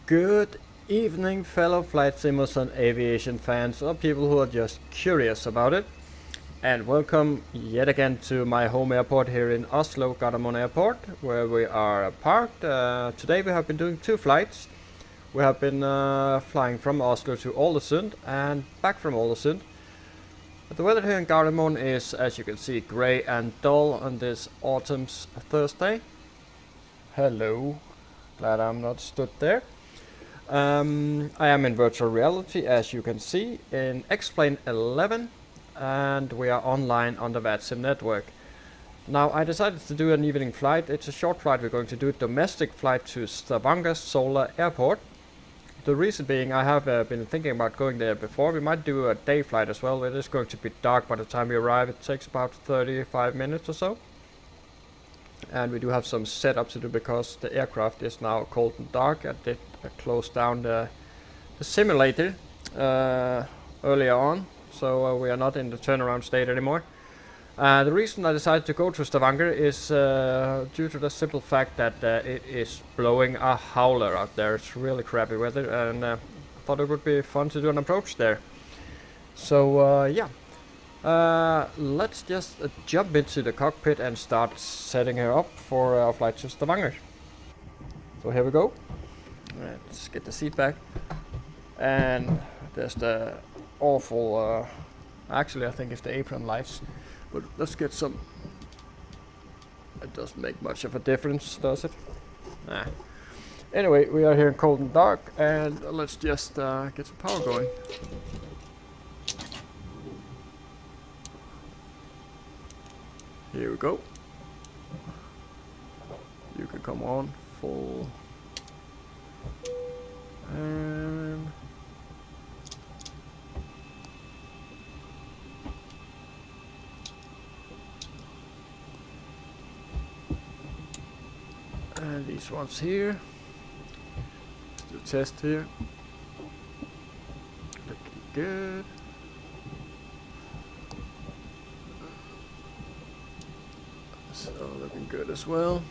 Good evening, fellow flight simmers and aviation fans, or people who are just curious about it. And welcome yet again to my home airport here in Oslo, Gardermoen Airport, where we are parked. Today we have been doing two flights. We have been flying from Oslo to Ålesund and back from Ålesund. The weather here in Gardermoen is, as you can see, grey and dull on this autumn's Thursday. Hello, glad I'm not stood there. I am in virtual reality, as you can see, in X-Plane 11, and we are online on the VATSIM network. Now, I decided to do an evening flight. It's a short flight. We're going to do a domestic flight to Stavanger Sola Airport. The reason being, I have been thinking about going there before. We might do a day flight as well. It is going to be dark by the time we arrive. It takes about 35 minutes or so. And we do have some setup to do because the aircraft is now cold and dark. I did close down the simulator earlier on, so we are not in the turnaround state anymore. The reason I decided to go to Stavanger is due to the simple fact that it is blowing a howler out there. It's really crappy weather, and I thought it would be fun to do an approach there. So yeah. Let's just jump into the cockpit and start setting her up for our flight to Stavanger. So here we go. Let's get the seat back. And there's the awful, actually I think it's the apron lights, but let's get some. It doesn't make much of a difference, does it? Nah. Anyway, we are here in cold and dark, and let's just get some power going. Here we go. You can come on full. And these ones here. Let's do a test here. Looking good. So looking good as well.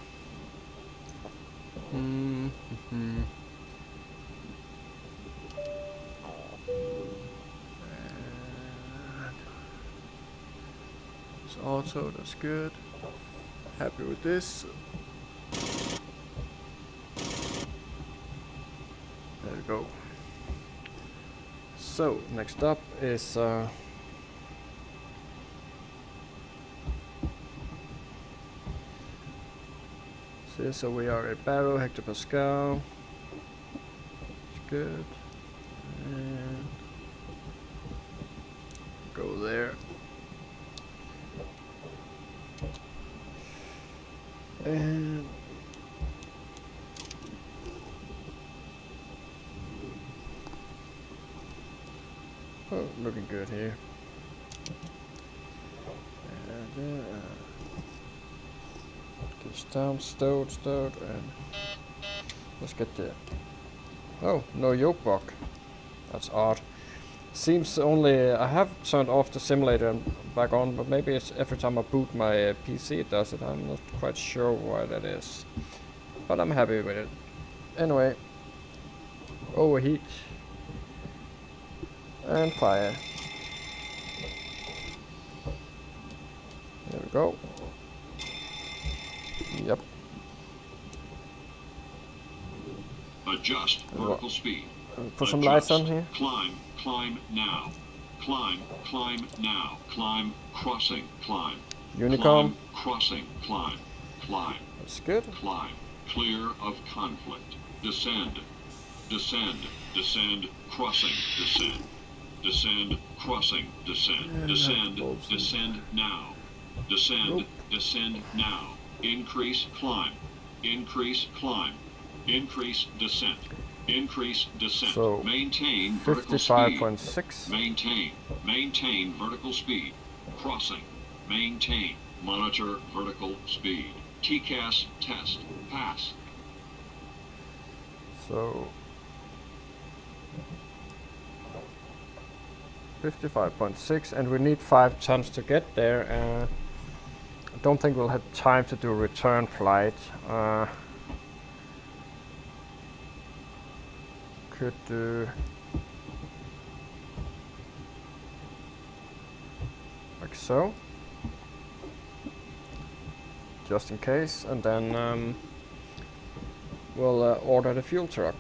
It's auto, that's good. Happy with this. There we go. So next up is so we are at Barrow hectopascal. It's good. And go there. And oh, looking good here. And just down, stowed, and let's get there. Oh, no yoke block. That's odd. Seems only I have turned off the simulator and back on, but maybe it's every time I boot my PC it does it. I'm not quite sure why that is, but I'm happy with it. Anyway, overheat and fire. There we go. Yep. Adjust vertical speed. Put some lights on here. Climb now. Climb now. Climb, crossing, climb. Unicom. Climb, crossing, climb. That's good. Climb, clear of conflict. Descend, crossing, descend, crossing, descend now. Descend now. Increase climb, increase descent. So maintain vertical speed. 55.6. Maintain vertical speed. Crossing. Maintain. Monitor vertical speed. TCAS test. Pass. So 55.6, and we need 5 tons to get there. I don't think we'll have time to do a return flight. could do like so, just in case, and then we'll order the fuel truck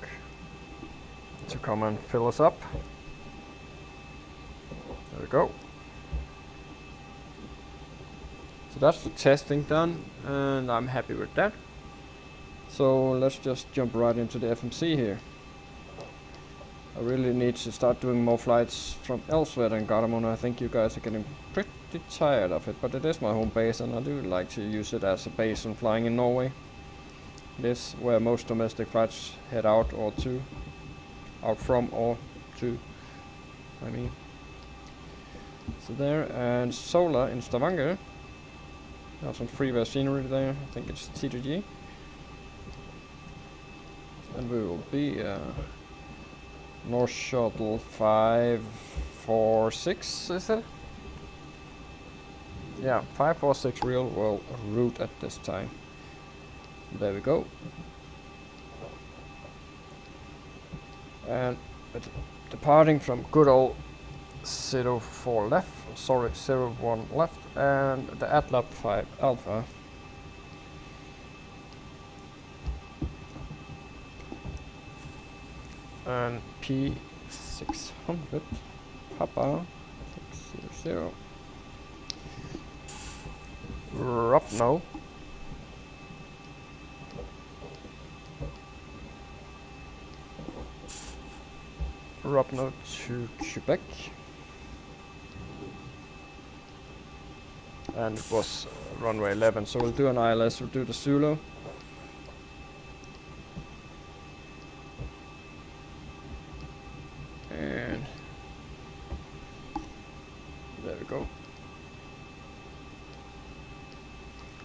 to come and fill us up. There we go. So that's the testing done, and I'm happy with that. So let's just jump right into the FMC here. I really need to start doing more flights from elsewhere than Gardermoen. I think you guys are getting pretty tired of it, but it is my home base and I do like to use it as a base when flying in Norway. It is where most domestic flights head out or to. Out from or to, I mean. So there, and Sola in Stavanger. Have some freeware scenery there, I think it's T2G. And we will be North Shuttle 546, is it? Yeah, 546 real world route at this time. There we go. And departing from good old 04 left, sorry, 01 left, and the ATLAB 5 Alpha. And P600 Papa 600 Rupno. Rupno to Quebec. And it was runway 11, so we'll do an ILS, we'll do the Zulu. And there we go.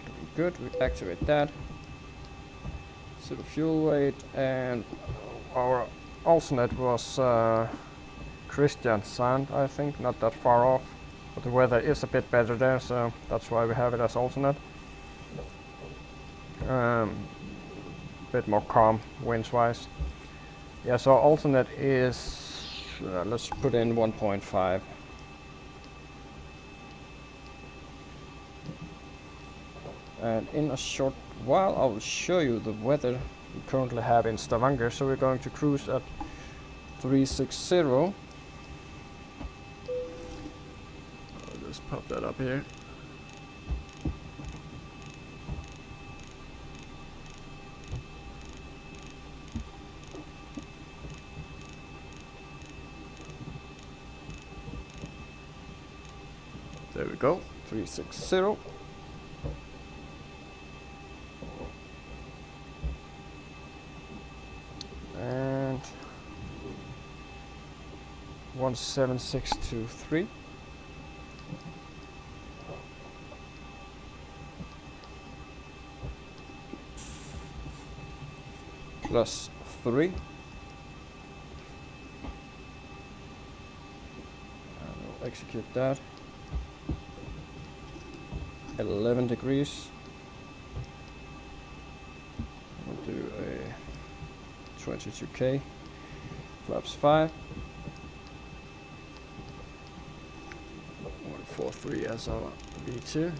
Looking good, we activate that. So the fuel weight, and our alternate was Kristiansand, I think, not that far off. But the weather is a bit better there, so that's why we have it as alternate. Bit more calm winds-wise. Yeah, so alternate is, let's put in 1.5. And in a short while I will show you the weather we currently have in Stavanger. So we're going to cruise at 360. Pop that up here. There we go, 360. And 17623. Plus 3. And we'll execute that. 11 degrees. We'll do a 22K. Flaps 5. 143 as our V2.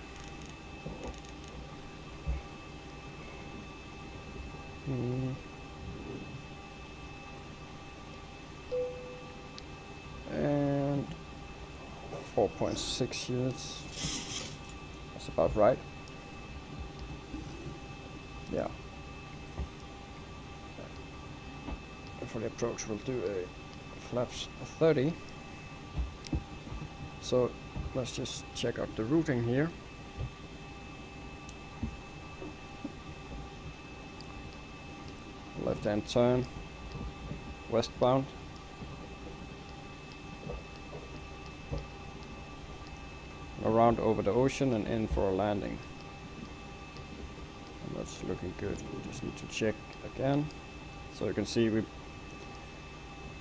And 4.6 units. That's about right. Yeah. And for the approach, we'll do a flaps 30. So let's just check out the routing here. Left-hand turn, westbound. Around over the ocean and in for a landing. And that's looking good. We just need to check again. So you can see we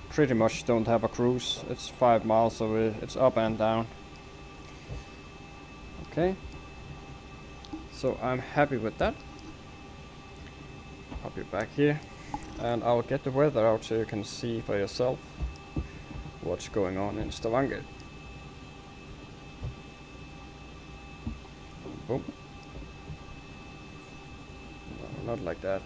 pretty much don't have a cruise. It's 5 miles, so it's up and down. Okay. So I'm happy with that. I'll be back here. and I'll get the weather out so you can see for yourself what's going on in Stavanger. Boom. No, not like that.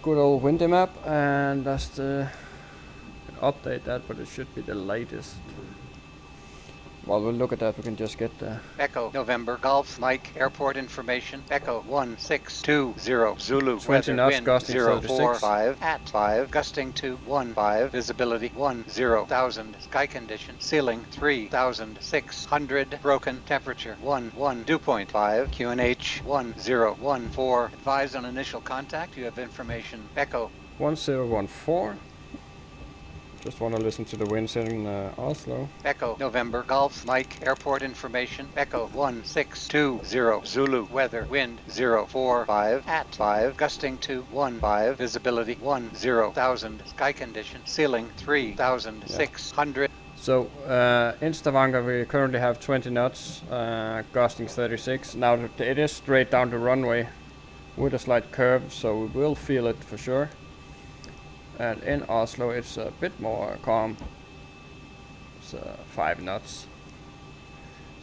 Good old windy map, and that's the update that, but it should be the latest. While we'll look at that, we can just get the Echo November Golf Mike Airport information. Echo 1620 Zulu 20 weather knots, wind gusting 045 at 5 gusting to 15 visibility 10,000 sky condition ceiling 3,600 broken temperature 11 dew point 5 QNH 1014 advise on initial contact. You have information. Echo 1014. Just want to listen to the winds in Oslo. Echo November Golf Mike Airport information. Echo 1620 Zulu weather wind 045 at 5 gusting to 15 visibility 10,000 sky condition ceiling 3,600. So in Stavanger we currently have 20 knots, gusting 36. Now it is straight down the runway with a slight curve, so we will feel it for sure. And in Oslo it's a bit more calm. It's 5 knots.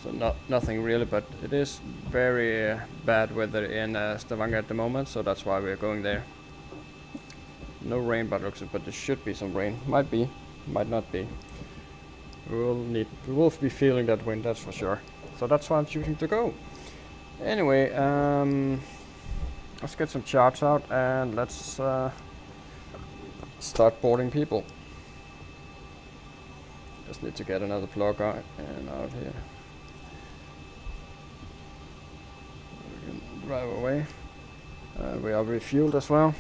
So nothing really, but it is very bad weather in Stavanger at the moment, so that's why we're going there. No rain but there should be some rain. Might be, might not be. We will be feeling that wind, that's for sure. So that's why I'm choosing to go. Anyway, let's get some charts out and let's start boarding people. Just need to get another plug out and out here. We can drive away. We are refueled as well.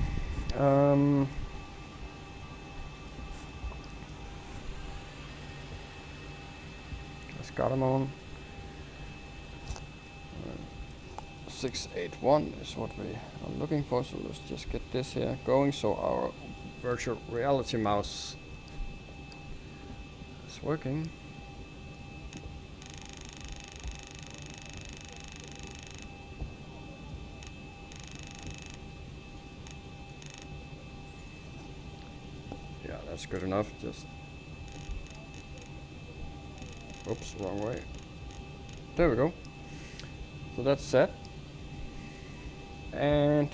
Let's got them on. 681 is what we are looking for, so let's just get this here going so our virtual reality mouse is working. Yeah, that's good enough. Just oops, wrong way. There we go. So that's set. And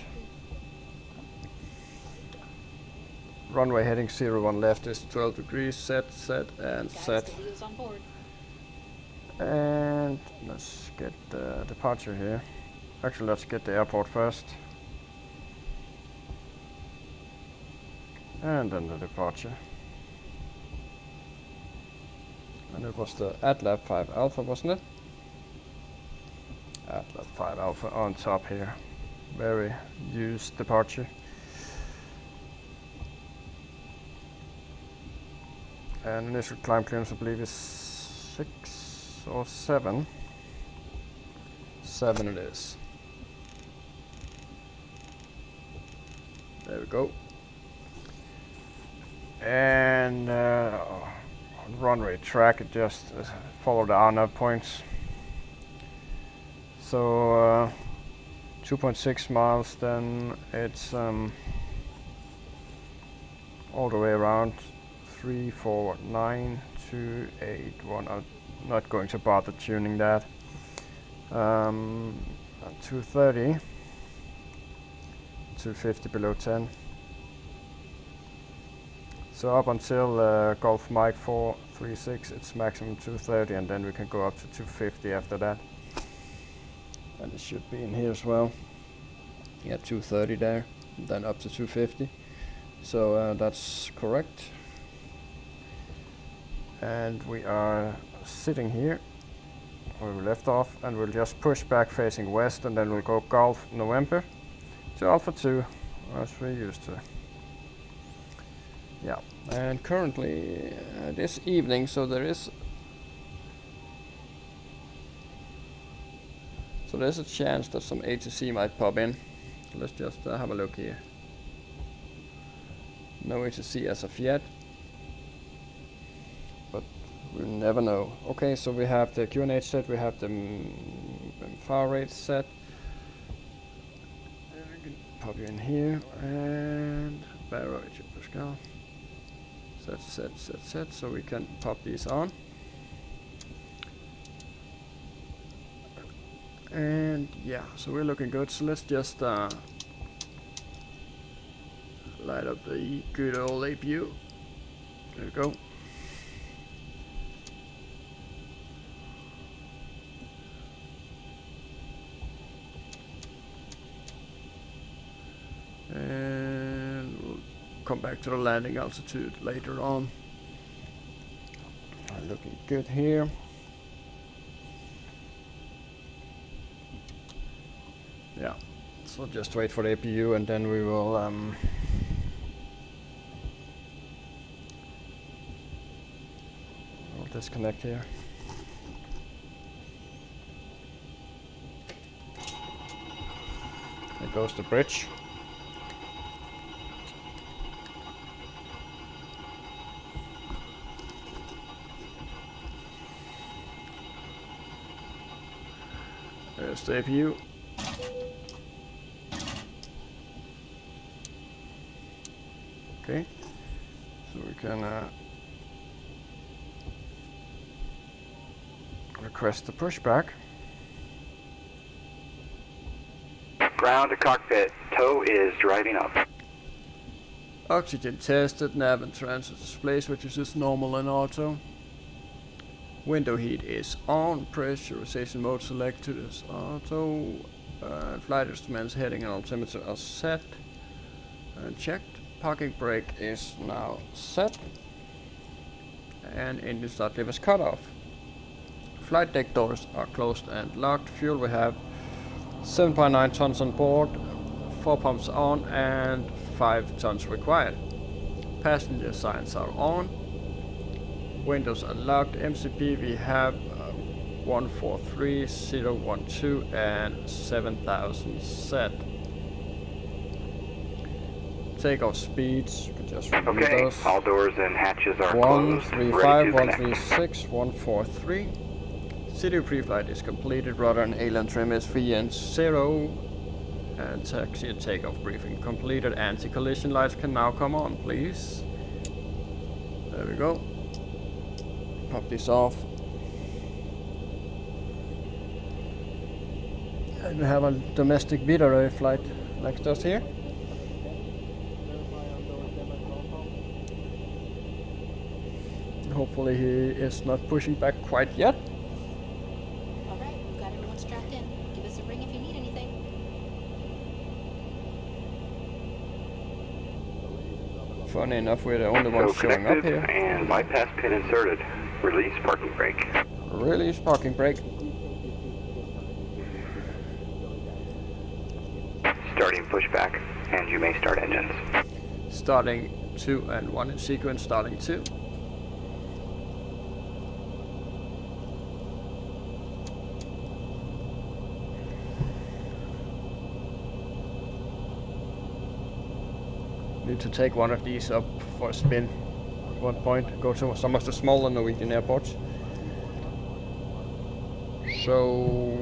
runway heading 01 left is 12 degrees, set, and set. And let's get the departure here. Actually, let's get the airport first. And then the departure. And it was the ATLAB 5 Alpha, wasn't it? ATLAB 5 Alpha on top here. Very used departure. And initial climb clearance I believe is 6 or 7. 7 it is. There we go. And on runway track it just follow the RNAV points. So 2.6 miles, then it's all the way around 3, 4, 9, 2, 8, 1. I'm not going to bother tuning that. 230, 250 below 10. So up until Golf Mike 436, it's maximum 230, and then we can go up to 250 after that. And it should be in here as well. Yeah, 230 there, then up to 250. So that's correct. And we are sitting here where we left off, and we'll just push back facing west, and then we'll go Golf November to Alpha 2 as we used to. Yeah, and currently this evening, so there's a chance that some ATC might pop in. So let's just have a look here. No ATC as of yet, but we'll never know. Okay, so we have the QNH set, we have the FR rate set. And we can pop you in here and barometer Pascal. Set, so we can pop these on. And yeah, so we're looking good. So let's just light up the good old APU. There we go. And we'll come back to the landing altitude later on. Looking good here. Yeah, so just wait for the APU and then we will we'll disconnect here. There goes the bridge. There's the APU. Okay, so we can request the pushback. Ground to cockpit, tow is driving up. Oxygen tested, nav and transit display switches is normal and auto. Window heat is on, pressurization mode selected is auto. Flight instruments, heading and altimeter are set and checked. Parking brake is now set. And engine start lever is cut off. Flight deck doors are closed and locked. Fuel we have 7.9 tons on board, 4 pumps on and 5 tons required. Passenger signs are on. Windows are locked. MCP we have 143012 and 7000 set. Takeoff speeds, you can just review Okay, those. all doors and hatches are closed. 135, 136, 143. City pre-flight is completed. Rudder and AIRLINE trim is 3 and 0. And taxi and takeoff briefing completed. Anti-collision lights can now come on, please. There we go. Pop this off. And we have a domestic Widerøe flight next to us here. Hopefully he is not pushing back quite yet. Alright, we've got everyone strapped in. Give us a ring if you need anything. Funny enough, we're the only ones So showing up connected here. and bypass pin inserted. Release parking brake. Release parking brake. Starting pushback, and you may start engines. Starting 2 and 1 in sequence, starting 2. Need to take one of these up for a spin at one point. Go to some of the smaller Norwegian airports. So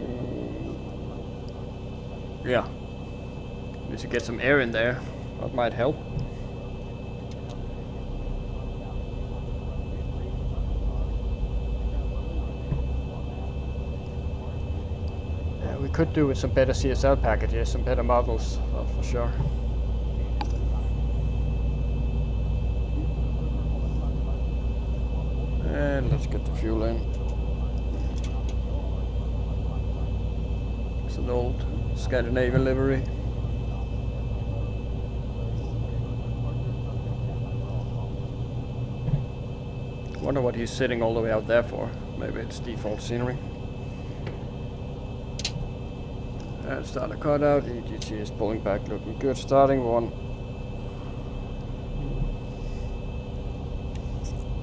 yeah, need to get some air in there. That might help. Yeah, we could do with some better CSL packages, some better models, that's for sure. And let's get the fuel in. It's an old Scandinavian livery. Wonder what he's sitting all the way out there for. Maybe it's default scenery. And start a cutout. EGT is pulling back, looking good. Starting 1.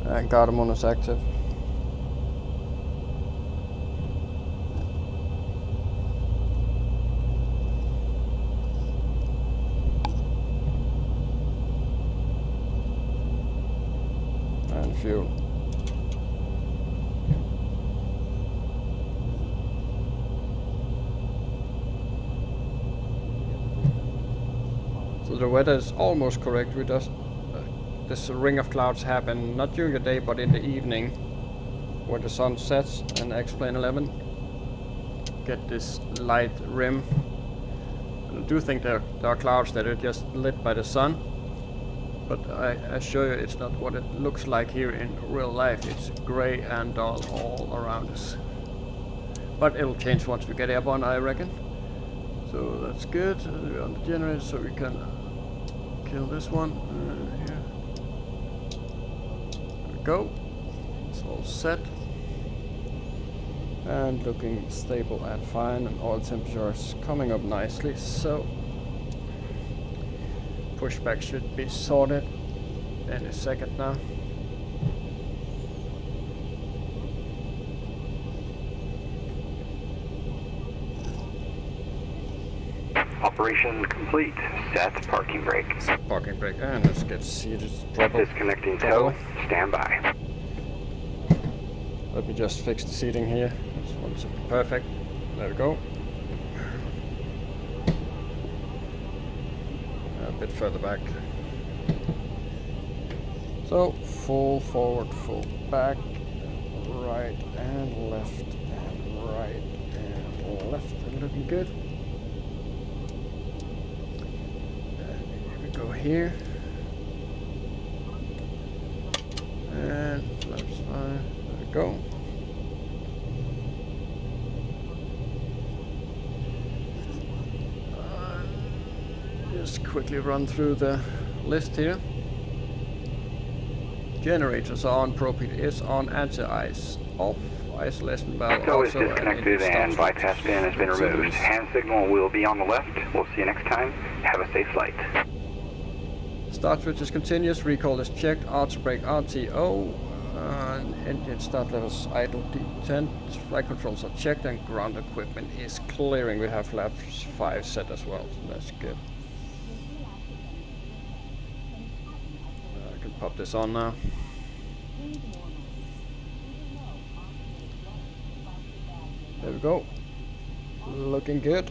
And Gardermoen is active. And fuel. the weather is almost correct. We just this ring of clouds happen not during the day but in the evening, where the sun sets, and X-Plane 11 get this light rim. And I do think there are clouds that are just lit by the sun, but I assure you it's not what it looks like here in real life. It's grey and dull all around us. But it'll change once we get airborne, I reckon. So that's good. We're on the generator, so we can kill this one. Here. There we go. It's all set. And looking stable and fine, and oil temperature is coming up nicely, so pushback should be sorted any second now. Operation complete. Set parking brake. Parking brake, and let's get seated properly. Disconnecting tow. Stand by. Let me just fix the seating here. This one's perfect. There we go. A bit further back. So, full forward, full back, right and left, and right and left. Looking good. Here we go here. And flaps fine. There we go. Just quickly run through the list here. Generators are on, propane is on, anti-ice off, isolation valve Tow is also, disconnected and bypass pin has been removed. Hand signal will be on the left. We'll see you next time. Have a safe flight. Start switch is continuous, recall is checked, auto brake RTO, engine start levels idle detent, flight controls are checked, and ground equipment is clearing. We have flaps 5 set as well, so that's good. I can pop this on now. There we go. Looking good.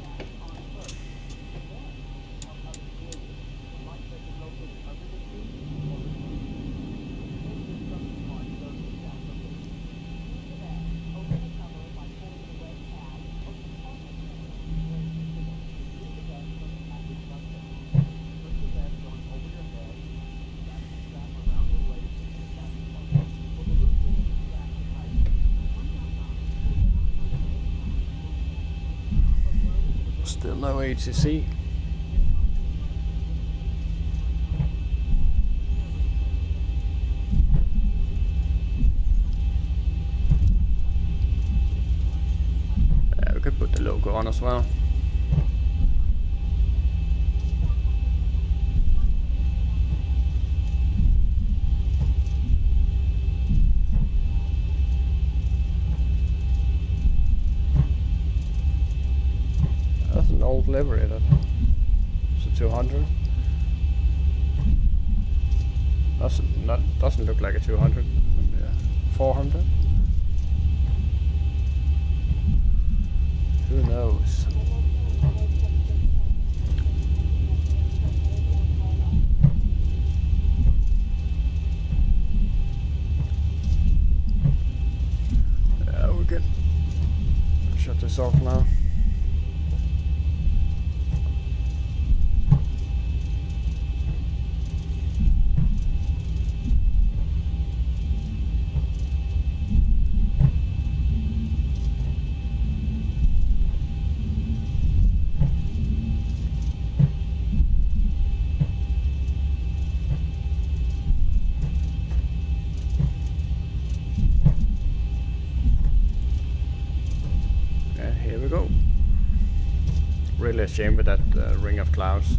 Still no ATC. We could put the logo on as well. Old livery, that it's a 200. Doesn't look like a 200. Yeah, 400. Who knows? Yeah, we can shut this off now. Really a shame with that ring of clouds.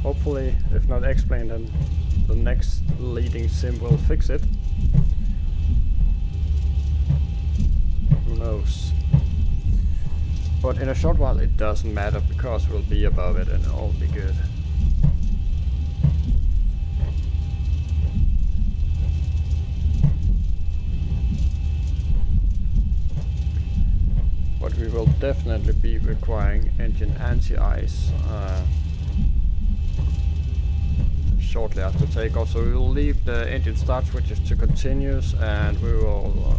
Hopefully, if not X-Plane, then the next leading sim will fix it. Who knows? But in a short while it doesn't matter, because we'll be above it and all be good. But we will definitely be requiring engine anti-ice shortly after takeoff, so we will leave the engine start switches to continuous, and we will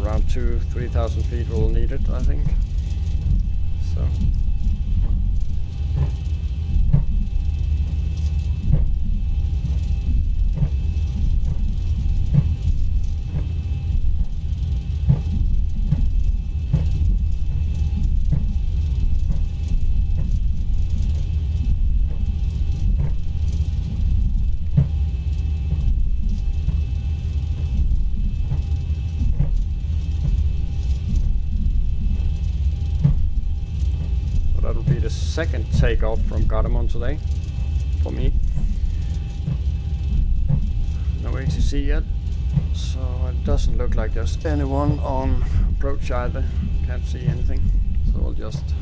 around 2,000-3,000 feet we'll need it, I think. So that'll be the second takeoff from Gardermoen today for me. No ATC yet, so it doesn't look like there's anyone on approach either. Can't see anything, so we'll just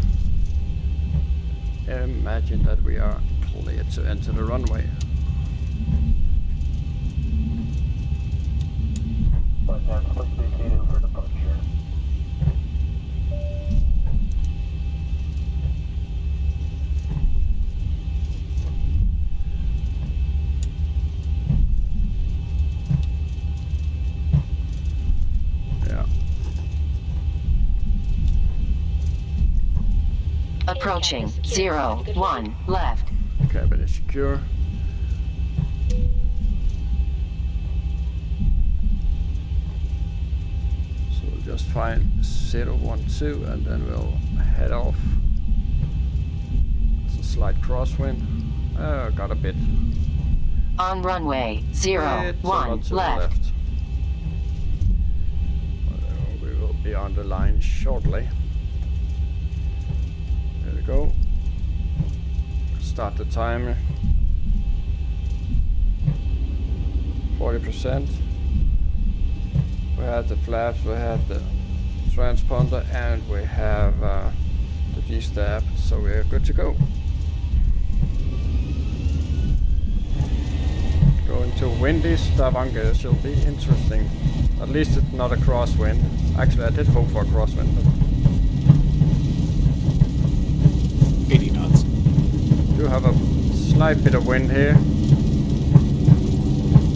imagine that we are clear to enter the runway. Approaching 01 left. Cabin is secure. So we'll just find 012 and then we'll head off. It's a slight crosswind. Got a bit. On runway 01 to left. the left. We will be on the line shortly. There we go. Start the timer. 40%. We have the flaps, we have the transponder, and we have the G-stab, so we're good to go. Going to windy Stavanger should be interesting. At least it's not a crosswind. Actually, I did hope for a crosswind. 80 knots. Do have a slight bit of wind here.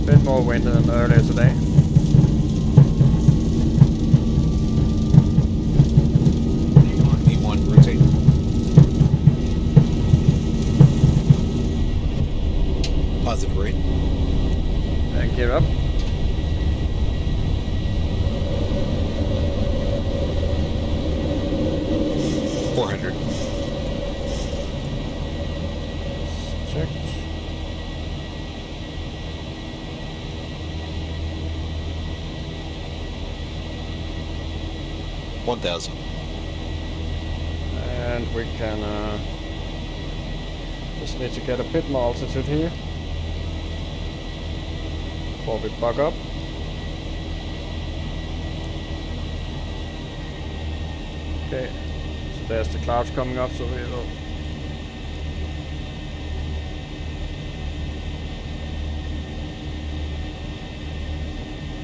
Bit more wind than earlier today. D1 rotate. Positive rate. And gear up. Checked. $1,000. And we can just need to get a bit more altitude here before we bug up. Okay, so there's the clouds coming up, so we will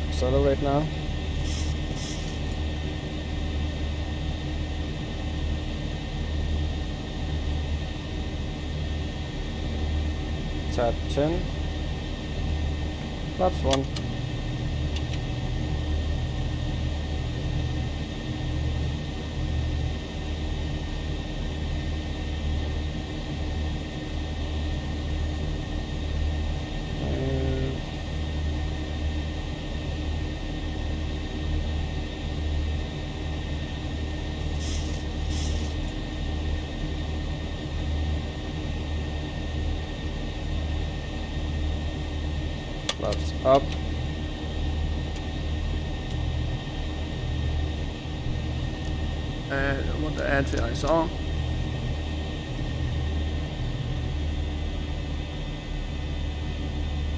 accelerate now. Tab 10. That's one. Flaps up. And I want the anti-ice on.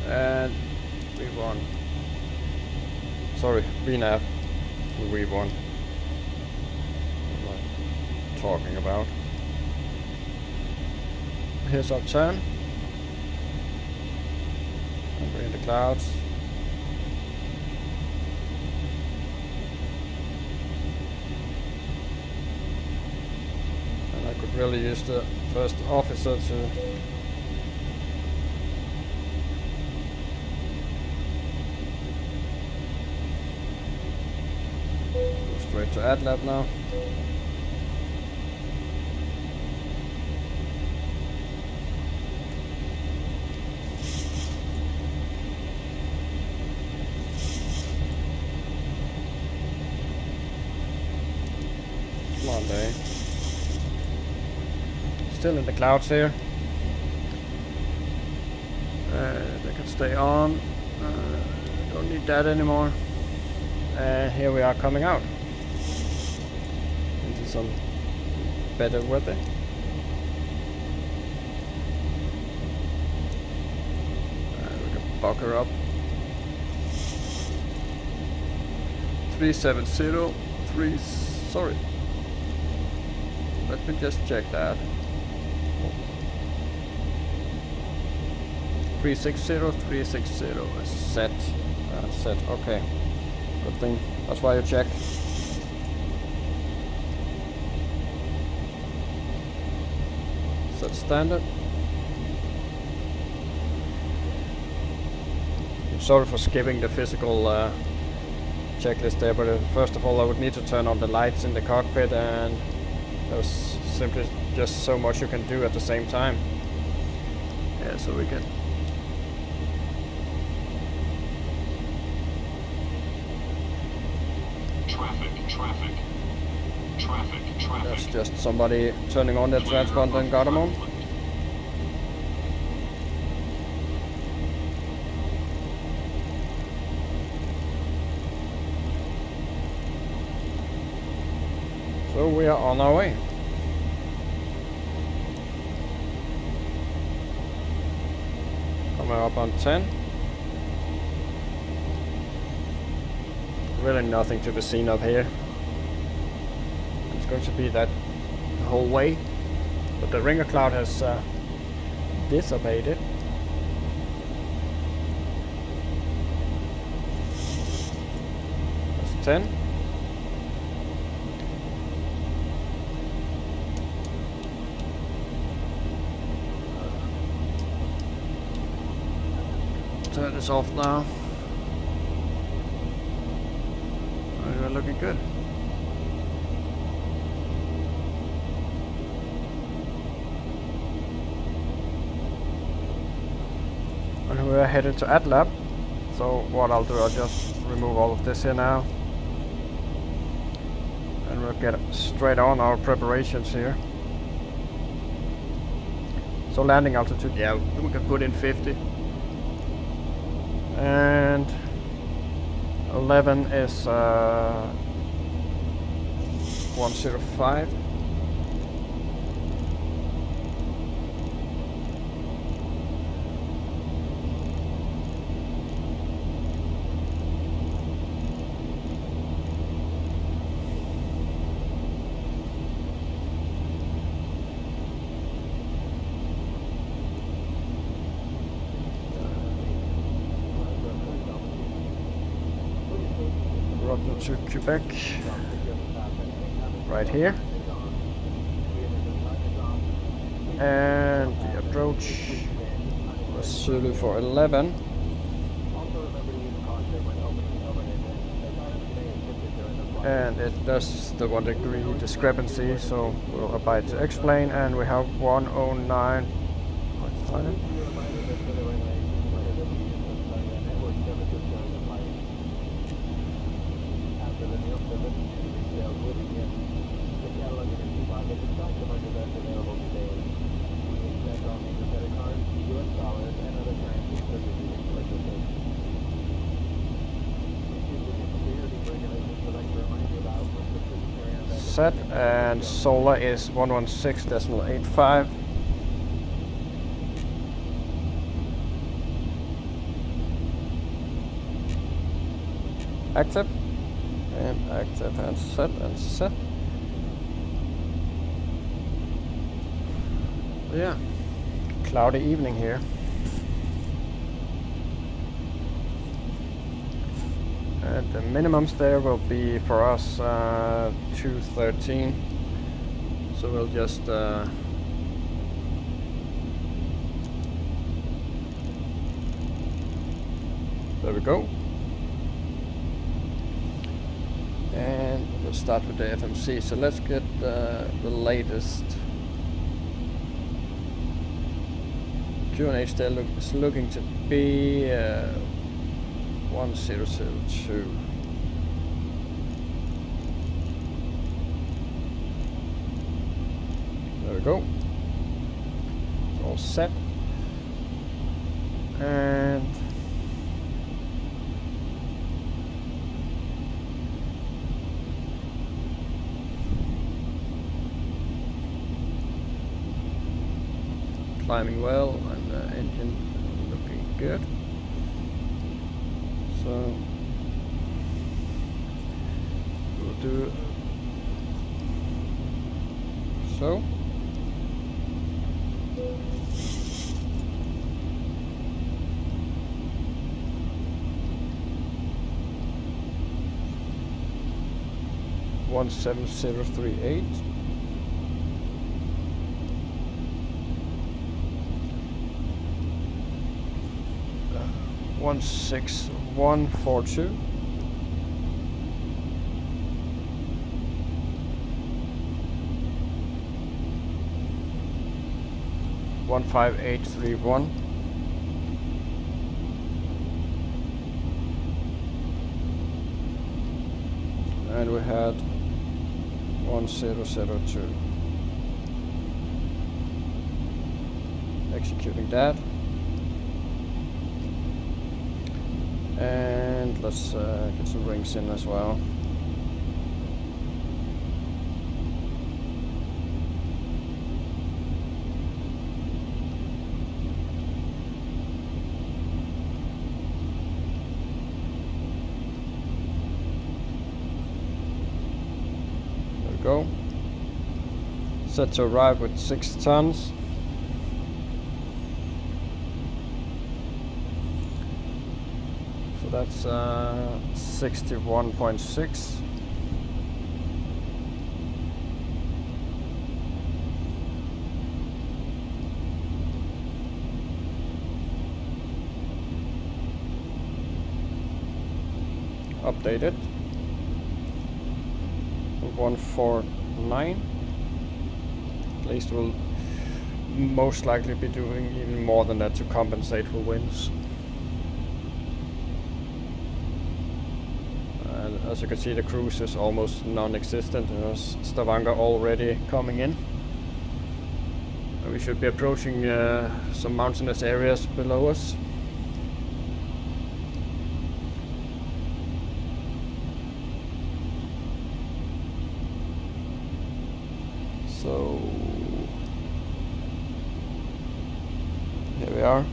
And V1. Sorry, VNAV. V1. What am I talking about? Here's our turn. And we're in the clouds. really use the first officer to go straight to AdLab now. Come on, day. Still in the clouds here. They can stay on. Don't need that anymore. Here we are coming out into some better weather. We can buck her up. 370. Sorry. Let me just check that. 360 is set. Set. Okay. Good thing. That's why you check. Set standard. I'm sorry for skipping the physical checklist there, but first of all I would need to turn on the lights in the cockpit, and there's simply just so much you can do at the same time. Yeah, so we can Traffic. That's just somebody turning on their transponder in Gardermoen. So we are on our way. Coming up on 10. Really nothing to be seen up here. It's going to be that the whole way, but the ringer cloud has dissipated. That's 10. Turn this off now. Oh, you're looking good. And we're headed to AdLab. So what I'll do, I'll just remove all of this here now. And we'll get straight on our preparations here. So landing altitude, yeah, we can put in 50. And 11 is 105. To Quebec, right here, and the approach was Zulu for 11, and it does the 1 degree discrepancy, so we'll abide to explain, and we have 109.5. Set, and Sola is 116.85. Active and active and set and set. Yeah, cloudy evening here. And the minimums there will be for us 213. So we'll just there we go. And we'll start with the FMC. So let's get the latest. QNH there is looking to be 1002. There we go. It's all set. And climbing well, and the engine looking good. So we'll do so. One 7038. 16142. One 5831. And we had 1002. Executing that. And let's get some rings in as well. There we go. Set to arrive with 6 tons. So that's 61.6. Updated. 149. At least we'll most likely be doing even more than that to compensate for winds. And as you can see, the cruise is almost non-existent. There's Stavanger already coming in. And we should be approaching some mountainous areas below us. So here we are.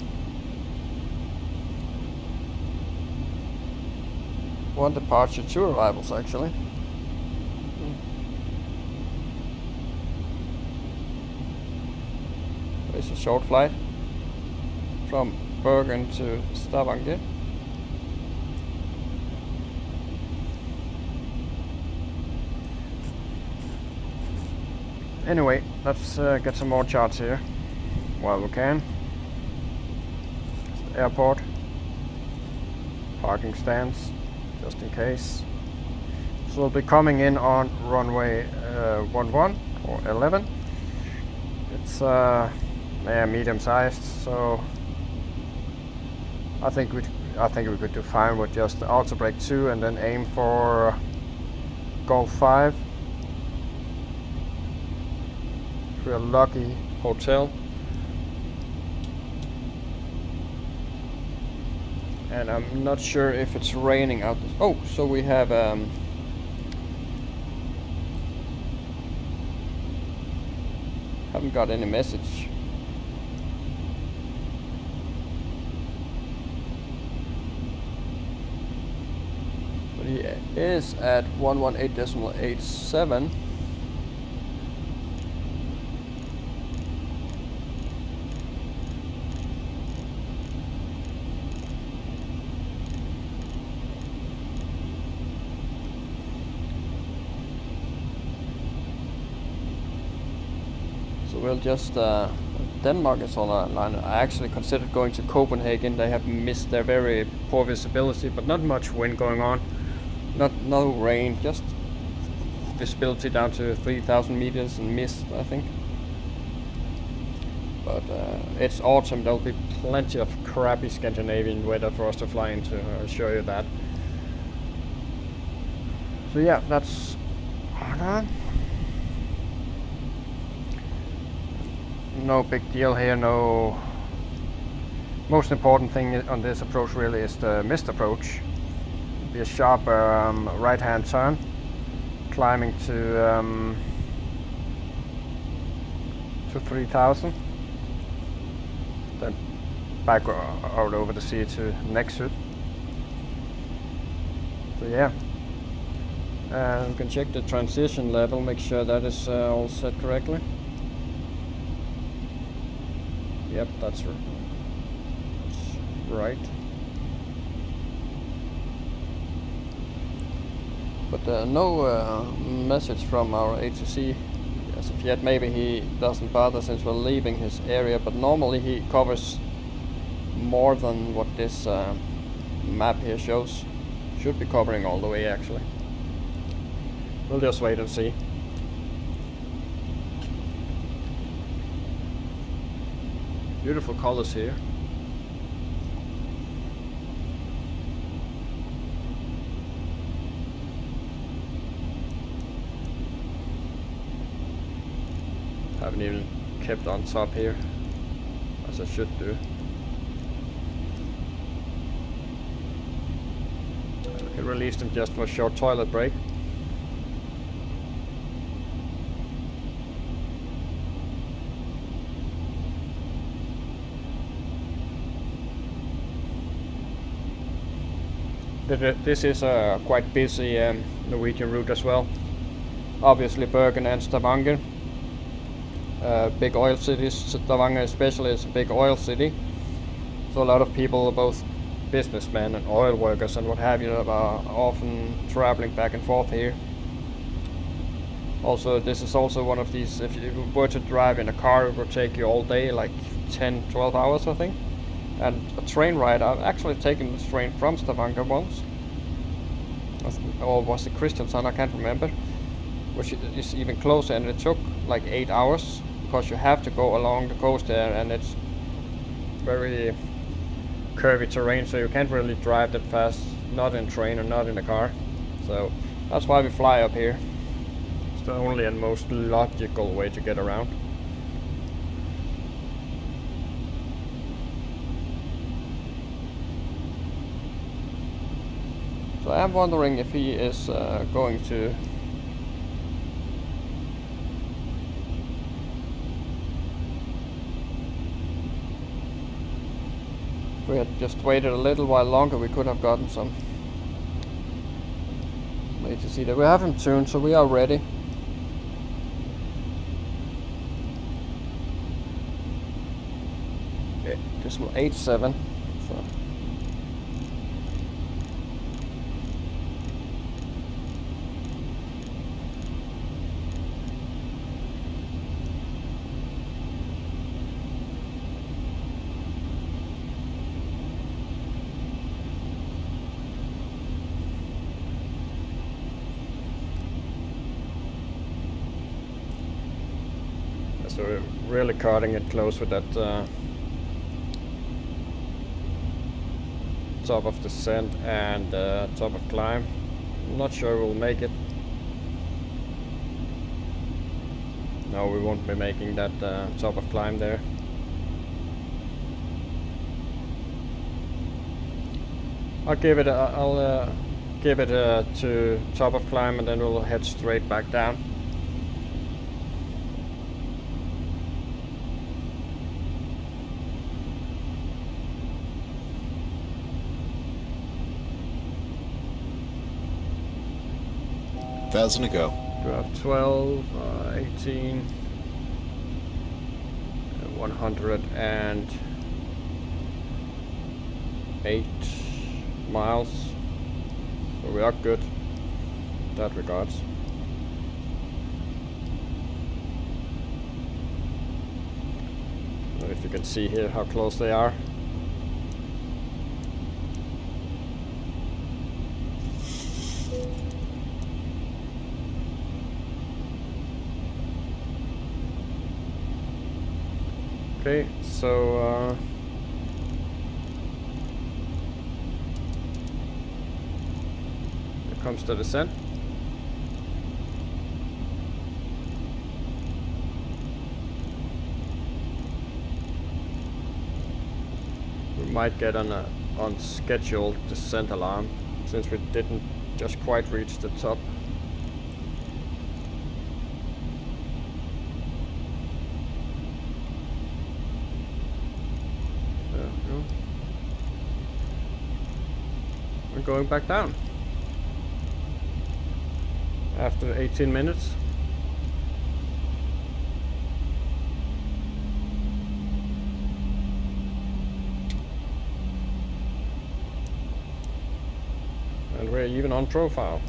One departure, 2 arrivals actually. It's a short flight from Bergen to Stavanger. Anyway, let's get some more charts here while we can. It's the airport, parking stands, just in case. So we'll be coming in on runway 11 or 11. It's medium sized, so I think we could do fine with just the auto brake 2 and then aim for Golf 5. If we're lucky, hotel. And I'm not sure if it's raining out. Oh, so we have haven't got any message. But he is at 118.87. we'll just Denmark is on our line. I actually considered going to Copenhagen. They have missed their very poor visibility, but not much wind going on. No rain, just visibility down to 3,000 meters and mist, I think. But it's autumn. There'll be plenty of crappy Scandinavian weather for us to fly into. I'll show you that. So yeah, that's no big deal here. No. Most important thing on this approach really is the missed approach. Be a sharp right-hand turn, climbing to 3,000. Then back out over the sea to Nexus. So yeah. You can check the transition level, make sure that is all set correctly. Yep, that's right. But no message from our ATC as of yet. Maybe he doesn't bother since we're leaving his area, but normally he covers more than what this map here shows. Should be covering all the way actually. We'll just wait and see. Beautiful colors here. Haven't even kept on top here, as I should do. I can release them just for a short toilet break. This is a quite busy Norwegian route as well. Obviously Bergen and Stavanger. Big oil cities. Stavanger especially is a big oil city. So a lot of people, both businessmen and oil workers and what have you, are often traveling back and forth here. Also, this is also one of these, if you were to drive in a car, it would take you all day, like 10-12 hours I think. And a train ride, I've actually taken this train from Stavanger once. Or was it Kristiansand, I can't remember. Which is even closer, and it took like 8 hours. Because you have to go along the coast there, and it's very curvy terrain, so you can't really drive that fast, not in train or not in a car. So that's why we fly up here. It's the only and most logical way to get around. So I'm wondering if he is going to if we had just waited a little while longer, we could have gotten some way to see that. We have him tuned, so we are ready. This one 8.7. So. So we're really cutting it close with that top of descent and top of climb. I'm not sure we'll make it. No, we won't be making that top of climb there. I'll give it to top of climb, and then we'll head straight back down. Thousand to go. We have 12, 18, 108 miles. So we are good in that regards. if you can see here how close they are. Okay, so here comes the descent. We might get an unscheduled descent alarm since we didn't just quite reach the top. There we go. We're going back down after 18 minutes. And we're even on profile.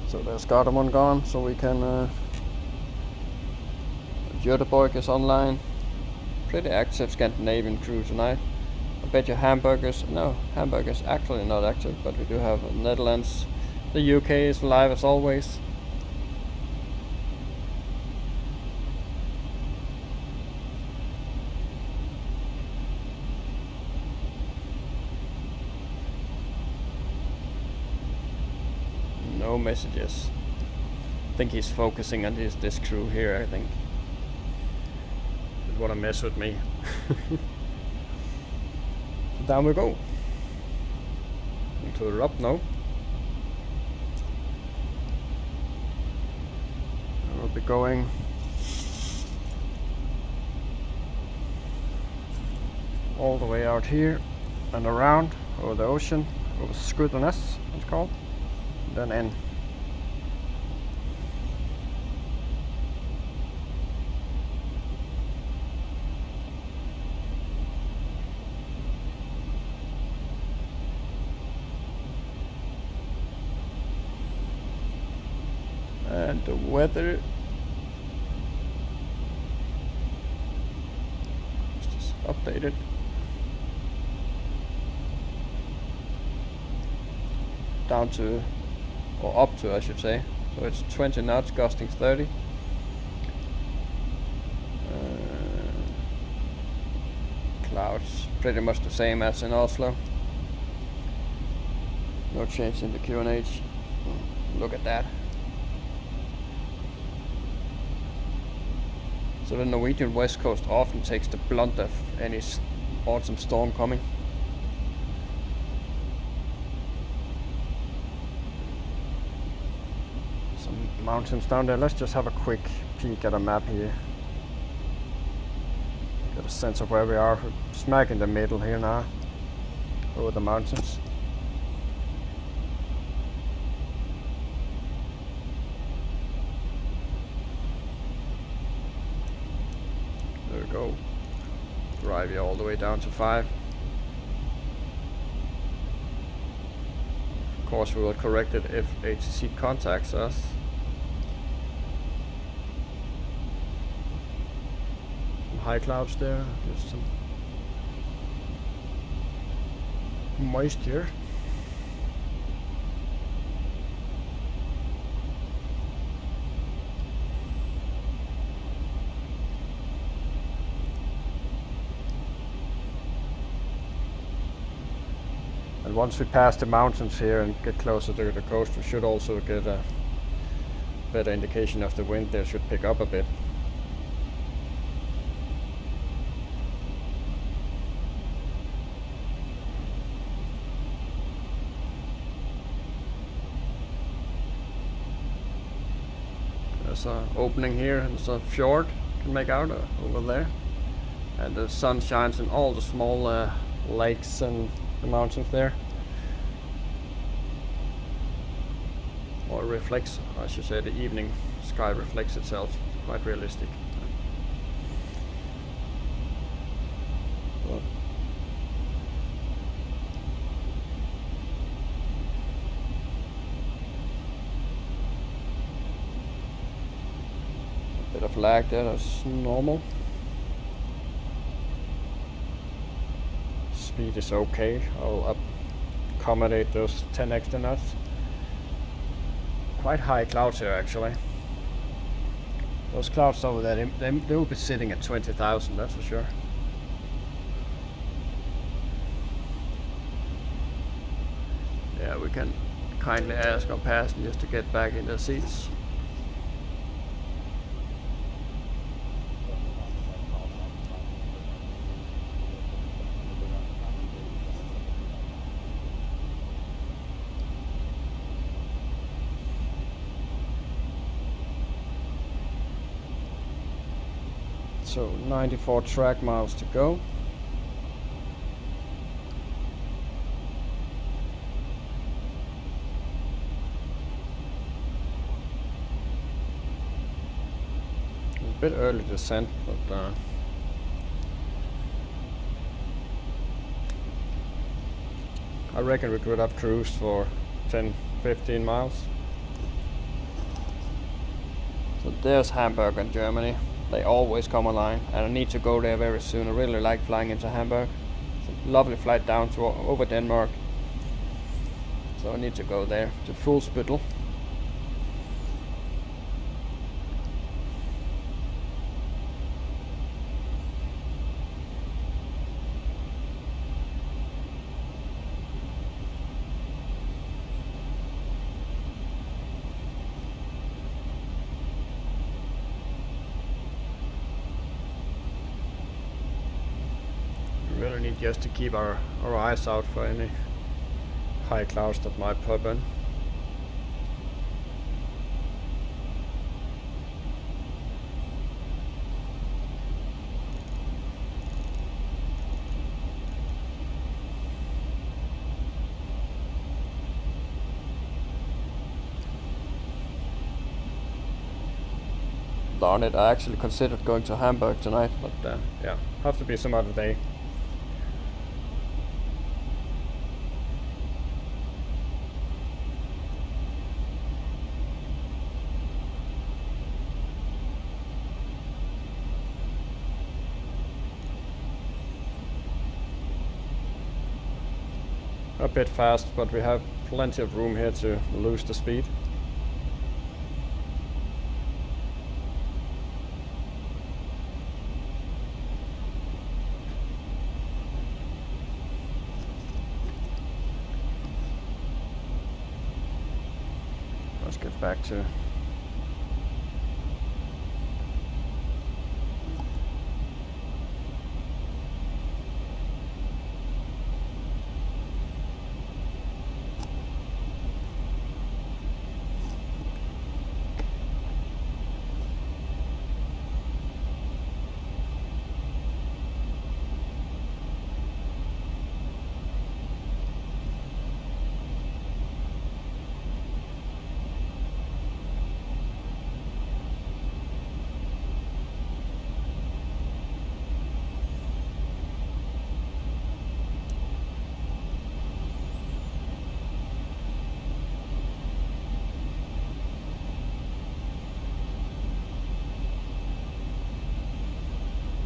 So there's Gardermoen gone, so we can Göteborg is online. Pretty active Scandinavian crew tonight. I bet you Hamburgers actually not active, but we do have Netherlands. The UK is live as always. No messages. I think he's focusing on this crew here, I think. They wanna mess with me. Down we go. Into the up now. We'll be going all the way out here and around over the ocean, over Skudenes it's called, then in. And the weather just updated. Down to, or up to I should say. So it's 20 knots, gusting's 30. Clouds pretty much the same as in Oslo. No change in the QNH. Look at that. So the Norwegian west coast often takes the blunt of any autumn storm coming. Some mountains down there. Let's just have a quick peek at a map here. Get a sense of where we are. We're smack in the middle here now, over the mountains. There we go. Drive you all the way down to 5. Of course we will correct it if HCC contacts us. Some high clouds there, just some moisture. And once we pass the mountains here and get closer to the coast, we should also get a better indication of the wind. There should pick up a bit. There's an opening here and there's a fjord you can make out over there. And the sun shines in all the small lakes and the mountains there. Or reflects, I should say, the evening sky reflects itself quite realistic. But a bit of lag there, that's normal. Speed is okay, I'll accommodate those 10 extra knots. Quite high clouds here actually. Those clouds over there, they will be sitting at 20,000, that's for sure. Yeah, we can kindly ask our passengers to get back in their seats. So 94 track miles to go. It's a bit early descent, but I reckon we could have cruised for 10-15 miles. So there's Hamburg in Germany. They always come online, and I need to go there very soon. I really like flying into Hamburg. It's a lovely flight down to over Denmark. So I need to go there to Fuhlsbüttel. Really need just to keep our eyes out for any high clouds that might pop in. Darn it, I actually considered going to Hamburg tonight, but yeah, have to be some other day. A bit fast, but we have plenty of room here to lose the speed. Let's get back to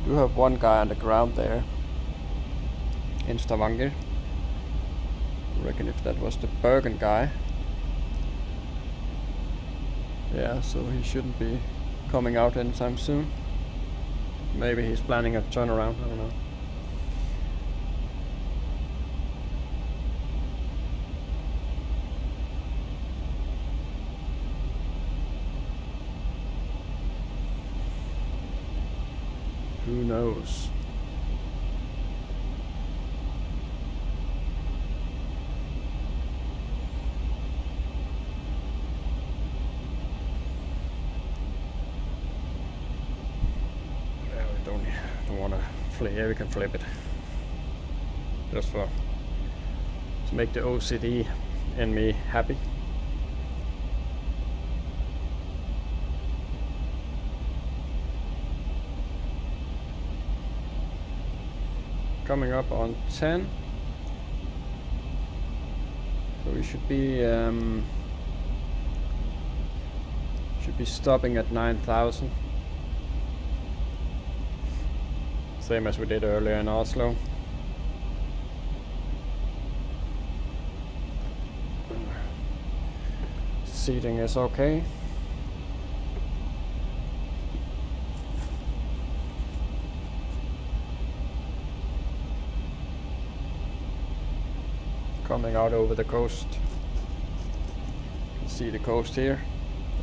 do have one guy on the ground there in Stavanger. I reckon if that was the Bergen guy. Yeah, so he shouldn't be coming out anytime soon. Maybe he's planning a turnaround, I don't know. Who knows? Yeah, we don't want to flip. Yeah, we can flip it. Just to make the OCD in me happy. coming up on 10. So we should be stopping at 9,000. Same as we did earlier in Oslo. Seating is okay. Coming out over the coast. You can see the coast here,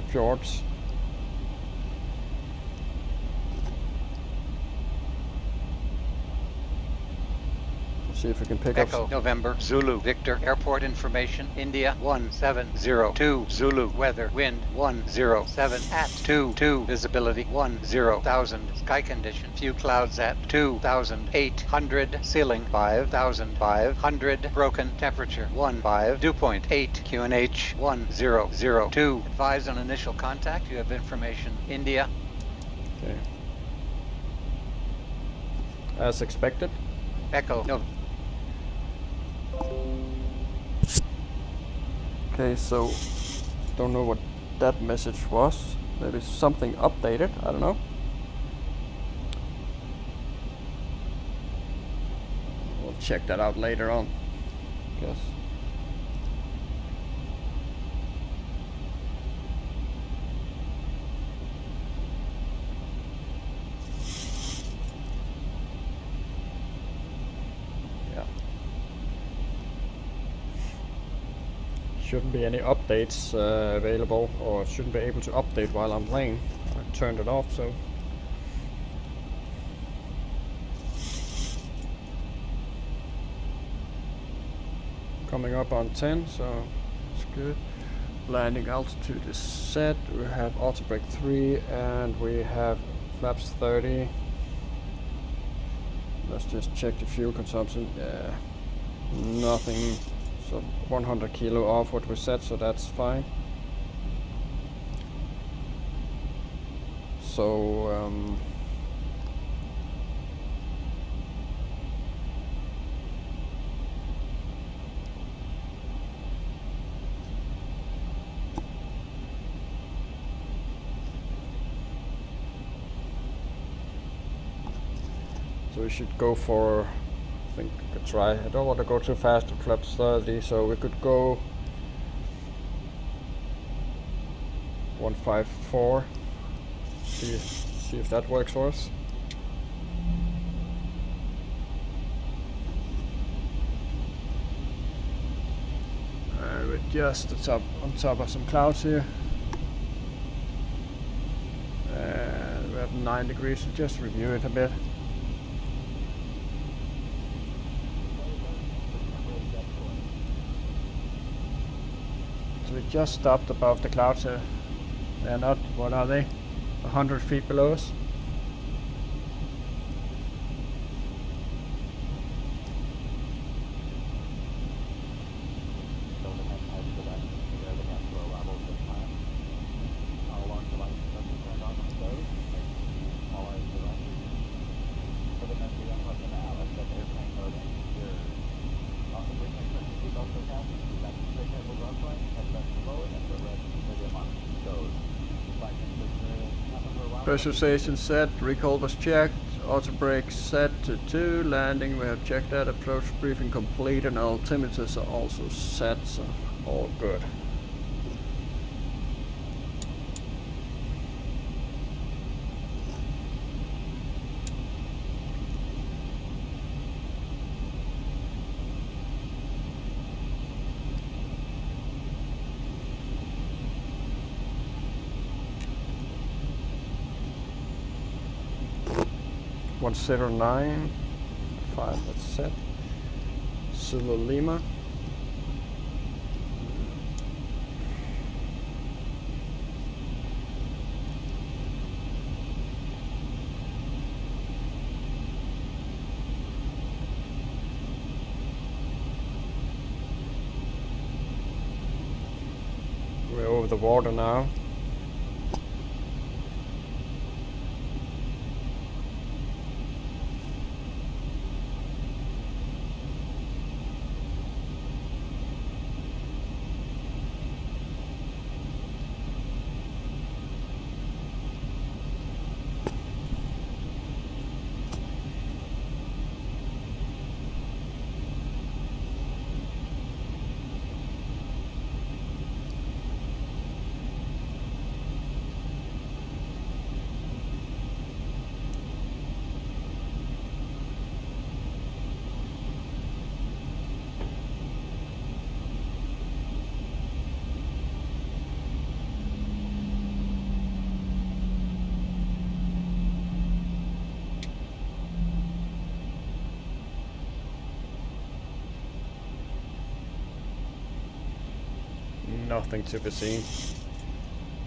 the fjords. See if we can pick Echo up. November Zulu Victor Airport information India 1702 Zulu weather wind 107 at 22 visibility 10,000 sky condition few clouds at 2,800 ceiling 5,500 broken temperature 15 dew point 8 QNH 1002 advise on initial contact you have information India. Okay. As expected. Echo no. Okay, so don't know what that message was. Maybe something updated, I don't know. We'll check that out later on, guess. Shouldn't be any updates available, or shouldn't be able to update while I'm playing. I turned it off, so coming up on 10, so it's good. Landing altitude is set. We have auto brake 3 and we have flaps 30. Let's just check the fuel consumption. Nothing. So 100 kilo off what we set, so that's fine. So we should go for, I think we could try, I don't want to go too fast to flaps 30, so we could go 154, see if that works for us. We're just on top of some clouds here. And we have 9 degrees, so just review it a bit. We just stopped above the clouds here. They're not, what are they? 100 feet below us. Pressurization set, recall was checked, auto brake set to 2, landing we have checked that, approach briefing complete, and altimeters are also set, so all good. One 109, 5, that's set. Zulu Lima. We're over the water now. nothing to be seen.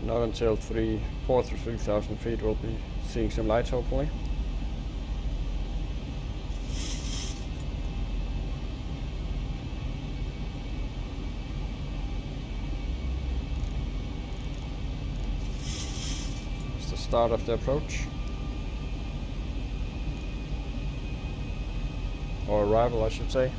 Not until 4 to 3,000 feet we'll be seeing some lights, hopefully. It's the start of the approach. Or arrival, I should say.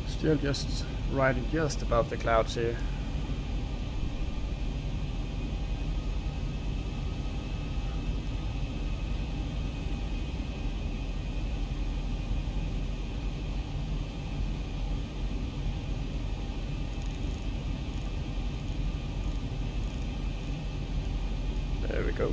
Still just riding just above the clouds here. There we go.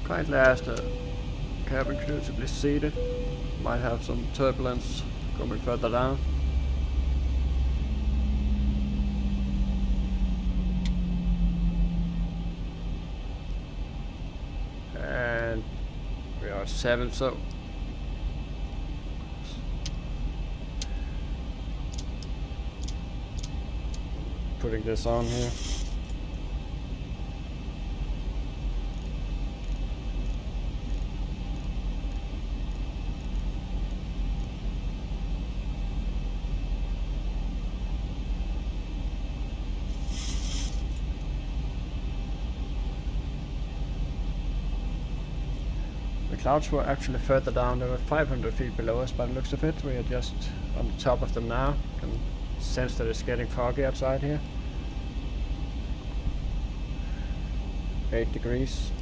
Kindly ask the cabin crew to be seated. Might have some turbulence coming further down. And we are 7, so putting this on here. The clouds were actually further down. They were 500 feet below us by the looks of it. We are just on the top of them now. You can sense that it's getting foggy outside here. 8 degrees.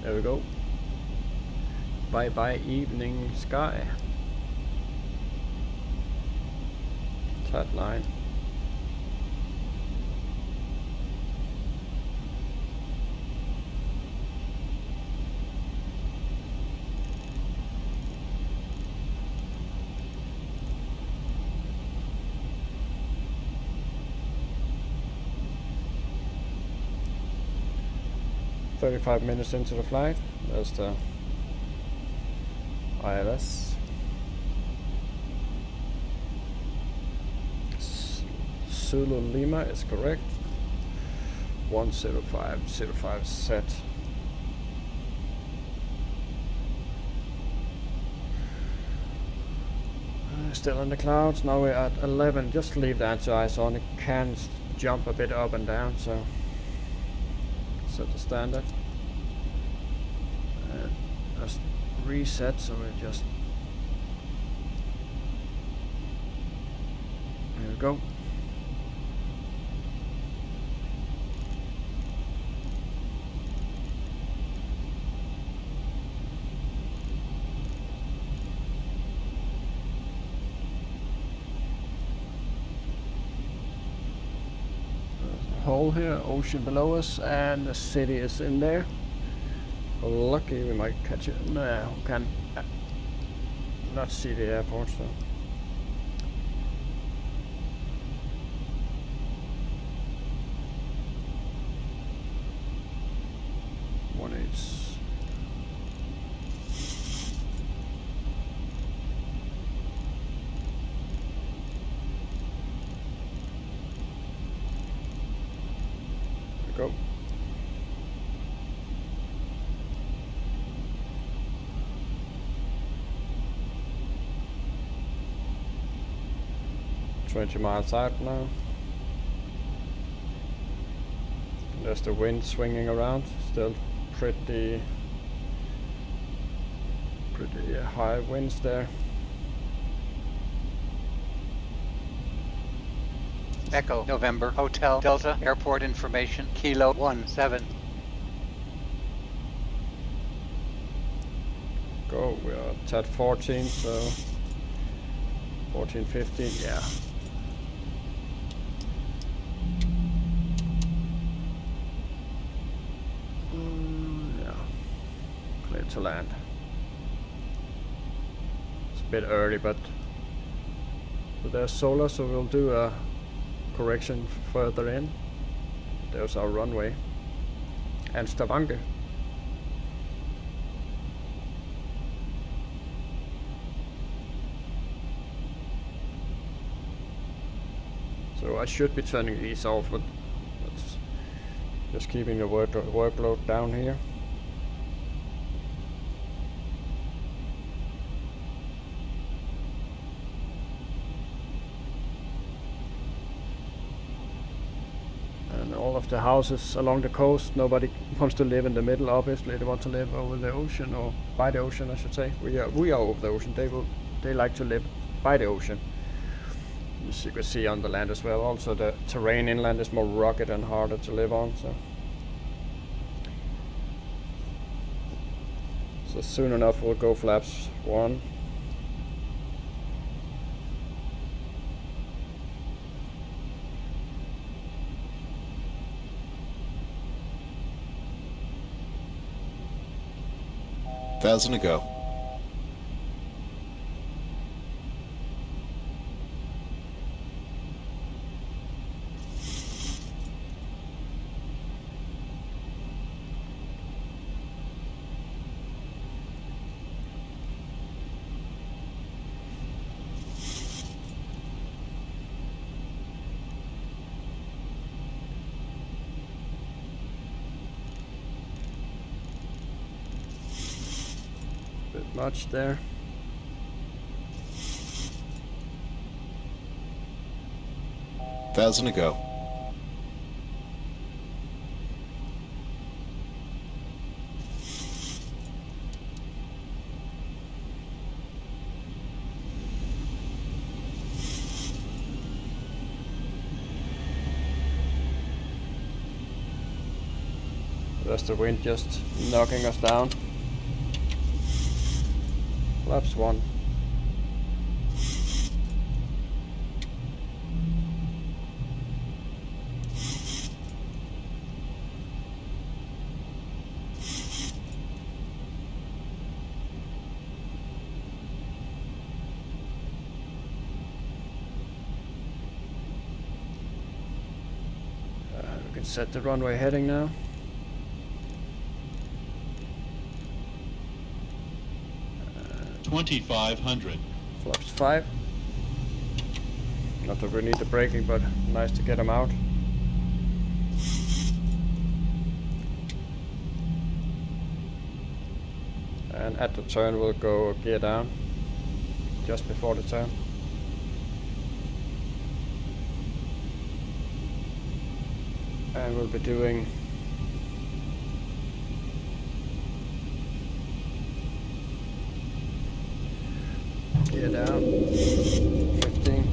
There we go. Bye bye evening sky. Flat line. "35 minutes into the flight." There's the ILS. Zulu Lima is correct. 10505 set. Still in the clouds. Now we're at 11. Just leave the anti-ice on. It can jump a bit up and down, so set the standard. And just reset, so we just. There we go. Hole here, ocean below us, and the city is in there. Lucky we might catch it. No, can not see the airport, so. One is. Go. "20 miles out now." There's the wind swinging around. Still pretty high winds there. Echo November Hotel Delta Airport information Kilo 17. Go, we are at 14, so 14, 15, yeah. Yeah, clear to land. It's a bit early, but there's solar, so we'll do a correction further in. There's our runway and Stavanger. So I should be turning these off, but that's just keeping the workload down here. And all of the houses along the coast, nobody wants to live in the middle, obviously. They want to live over the ocean, or by the ocean I should say. We are over the ocean. They like to live by the ocean. As you can see on the land as well. Also the terrain inland is more rugged and harder to live on, so soon enough we'll go flaps 1. Thousand to go. Bit much there. Thousand to go. That's the wind just knocking us down. Flaps 1. We can set the runway heading now. $2,500. Flaps 5. Not that we need the braking, but nice to get them out. And at the turn we'll go gear down, just before the turn. And we'll be doing gear down, 15.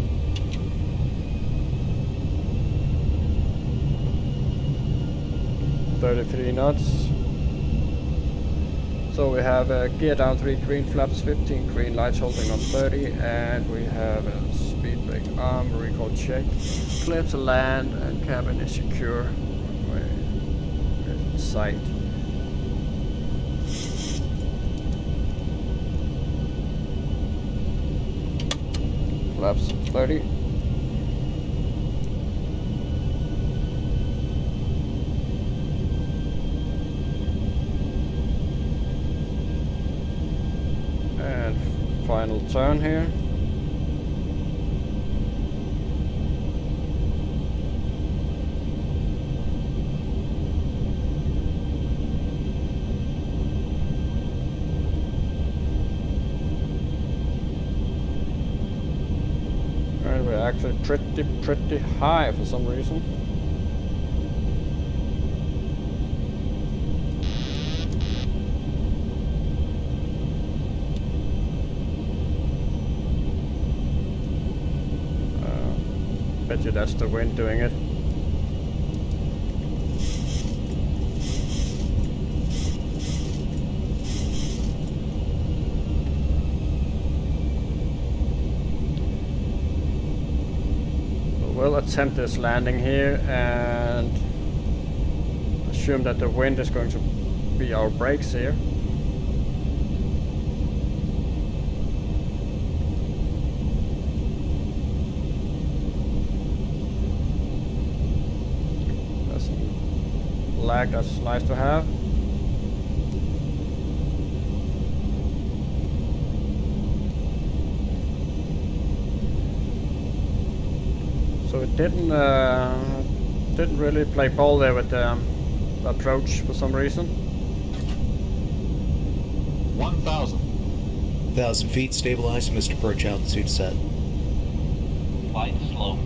$33 knots. So we have gear down 3 green, flaps 15 green, lights holding on 30, and we have a speed brake arm, recall check, clear to land, and cabin is secure. Runway is in sight. Flaps 30. And final turn here. And we're actually pretty high for some reason. Bet you that's the wind doing it. We'll attempt this landing here and assume that the wind is going to be our brakes here. That's lag, that's nice to have. So it didn't really play ball there with the approach for some reason. 1,000. 1,000 feet, stabilized, Mr. Approach altitude set. Flight slow.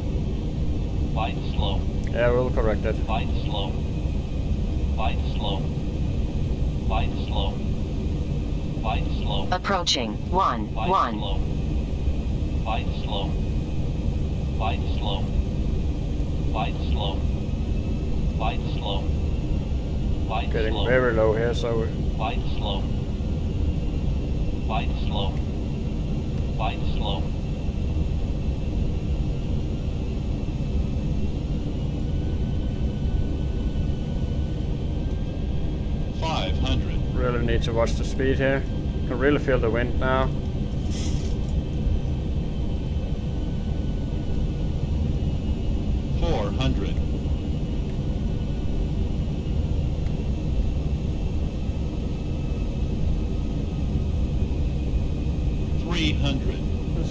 Flight slow. Yeah, we'll correct it. Flight slow. Flight slow. Flight slow. Flight slow. Approaching. 1, Flight 1. slow. Flight slow. Flight slow. Flight slow. Flight slow. Flight Getting slow. very low here, so Flight slow. Flight slow. Flight slow. really need to watch the speed here. Can really feel the wind now.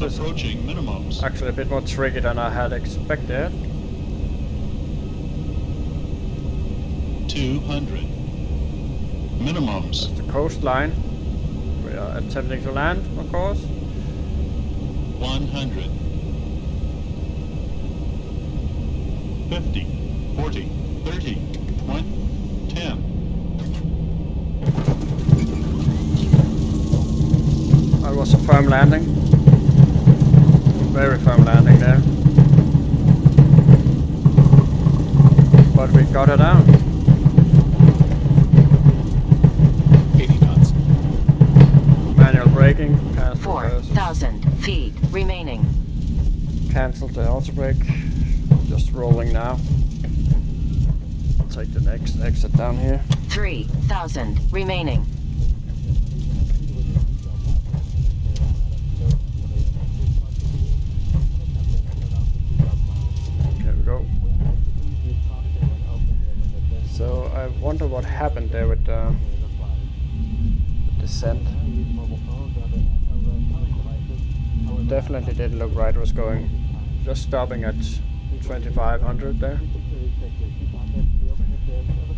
Approaching minimums. Actually a bit more tricky than I had expected. 200. Minimums. That's the coastline. We are attempting to land, of course. 100. 50. 40. 30. 20. 10. That was a firm landing. Very firm landing there. But we got it down. 80 knots. Manual braking. Cancel 4,000 feet remaining. Cancel the auto brake. Just rolling now. I'll take the next exit down here. 3,000 remaining. So I wonder what happened there with the descent. Definitely didn't look right. It was going just stopping at 2,500 there.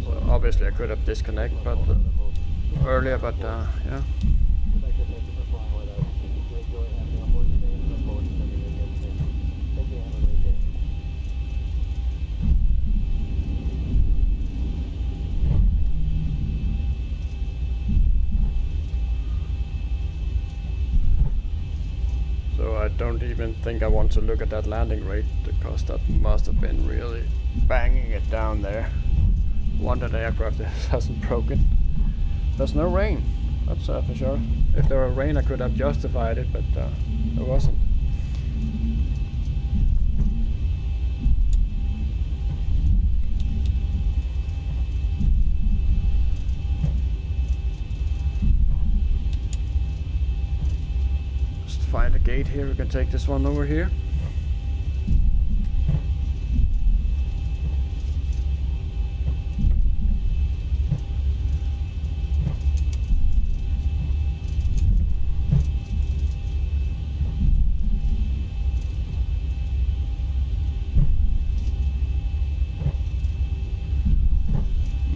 So obviously I could have disconnected but earlier, but yeah. So I don't even think I want to look at that landing rate because that must have been really banging it down there. Wonder the aircraft hasn't broken. There's no rain, that's for sure. If there were rain I could have justified it, but there wasn't. Find a gate here, we can take this one over here.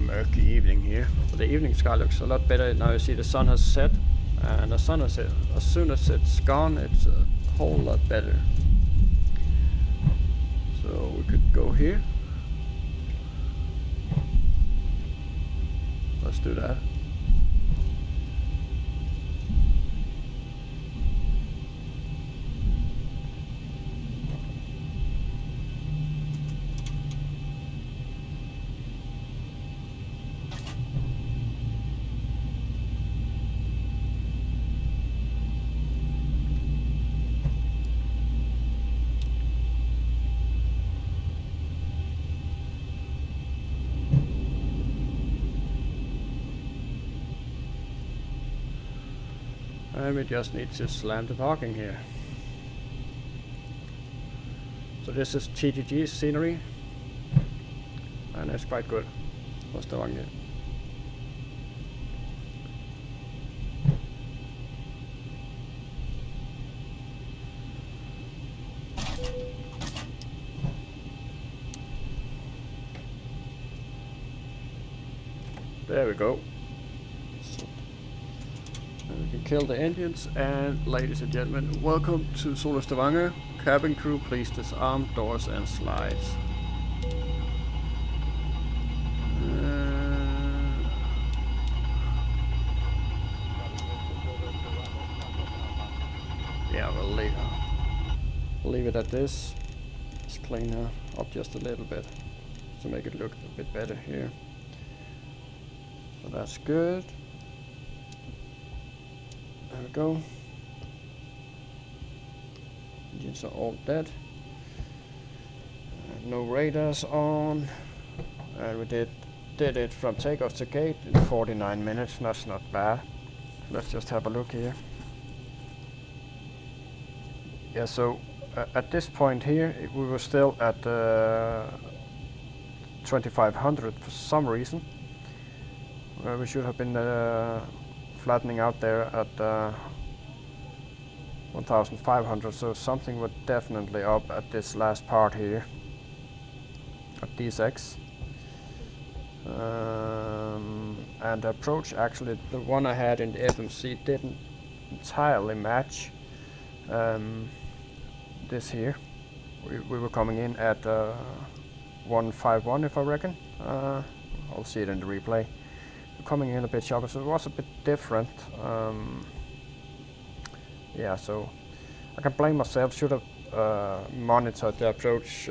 Murky evening here. But the evening sky looks a lot better now. You see the sun has set. And the sun is as soon as it's gone, it's a whole lot better. So we could go here. Let's do that. And we just need to slam the parking here. So this is TTG scenery, and it's quite good for Stavanger. There we go. So, and we can kill the engines, and ladies and gentlemen, welcome to Sola Stavanger. Cabin crew, please disarm doors and slides. Yeah, we'll leave it at this. Let's clean her up just a little bit to make it look a bit better here. So that's good. There we go. Engines are all dead. No radars on. And we did it from takeoff to gate in 49 minutes. That's not bad. Let's just have a look here. Yeah, so at this point here, we were still at 2500 for some reason. We should have been flattening out there at 1500, so something was definitely up at this last part here at DSX. And the approach, actually the one I had in the FMC didn't entirely match this here. We were coming in at 151, if I reckon. I'll see it in the replay. Coming in a bit sharper, so it was a bit different. Yeah, so I can blame myself. Should have monitored the approach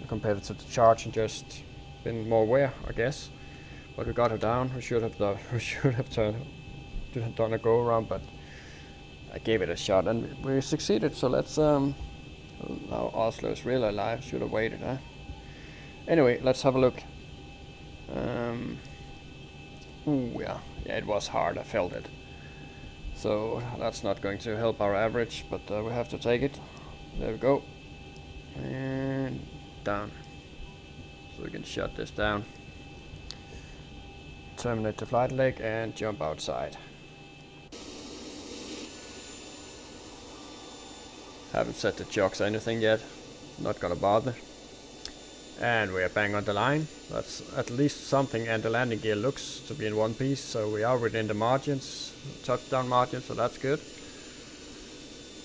compared to the charge and just been more aware, I guess. But we got her down. We should have done a go around, but I gave it a shot and we succeeded. So let's now Oslo is really alive. Should have waited, huh? Anyway, let's have a look. Ooh, yeah, it was hard. I felt it. So that's not going to help our average, but we have to take it. There we go. And down. So we can shut this down. Terminate the flight leg and jump outside. Haven't set the chocks or anything yet. Not gonna bother. And we are bang on the line. That's at least something, and the landing gear looks to be in one piece, so we are within the margins, touchdown margins, so that's good.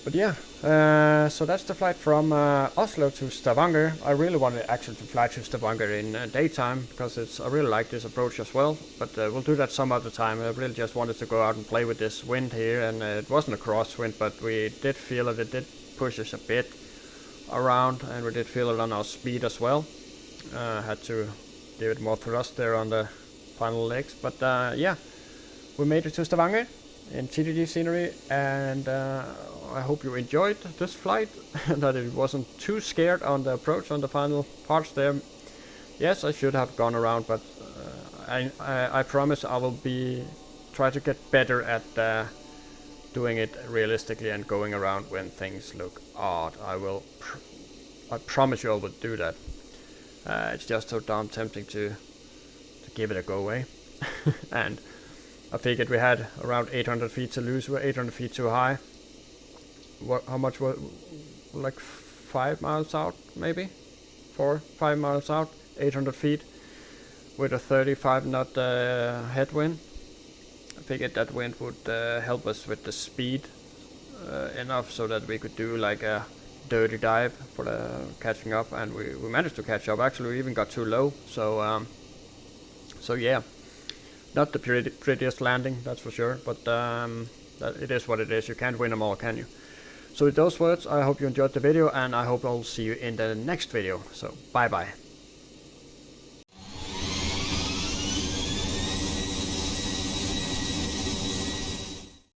But yeah, so that's the flight from Oslo to Stavanger. I really wanted actually to fly to Stavanger in daytime, because I really like this approach as well, but we'll do that some other time. I really just wanted to go out and play with this wind here, and it wasn't a crosswind, but we did feel it did push us a bit around, and we did feel it on our speed as well. Had to give it more thrust there on the final legs, but yeah, we made it to Stavanger in TTG scenery, and I hope you enjoyed this flight and that it wasn't too scared on the approach on the final parts there. Yes, I should have gone around, but I promise I will try to get better at doing it realistically and going around when things look odd. I promise you I will do that. It's just so damn tempting to give it a go, eh? And I figured we had around 800 feet to lose. We're 800 feet too high. How much was, like 5 miles out, maybe? 4-5 miles out, 800 feet with a 35 knot headwind. I figured that wind would help us with the speed enough so that we could do like a dirty dive for the catching up, and we managed to catch up. Actually, we even got too low, so yeah, not the prettiest landing, that's for sure, but it is what it is. You can't win them all, can you? So with those words, I hope you enjoyed the video, and I hope I'll see you in the next video. So bye bye.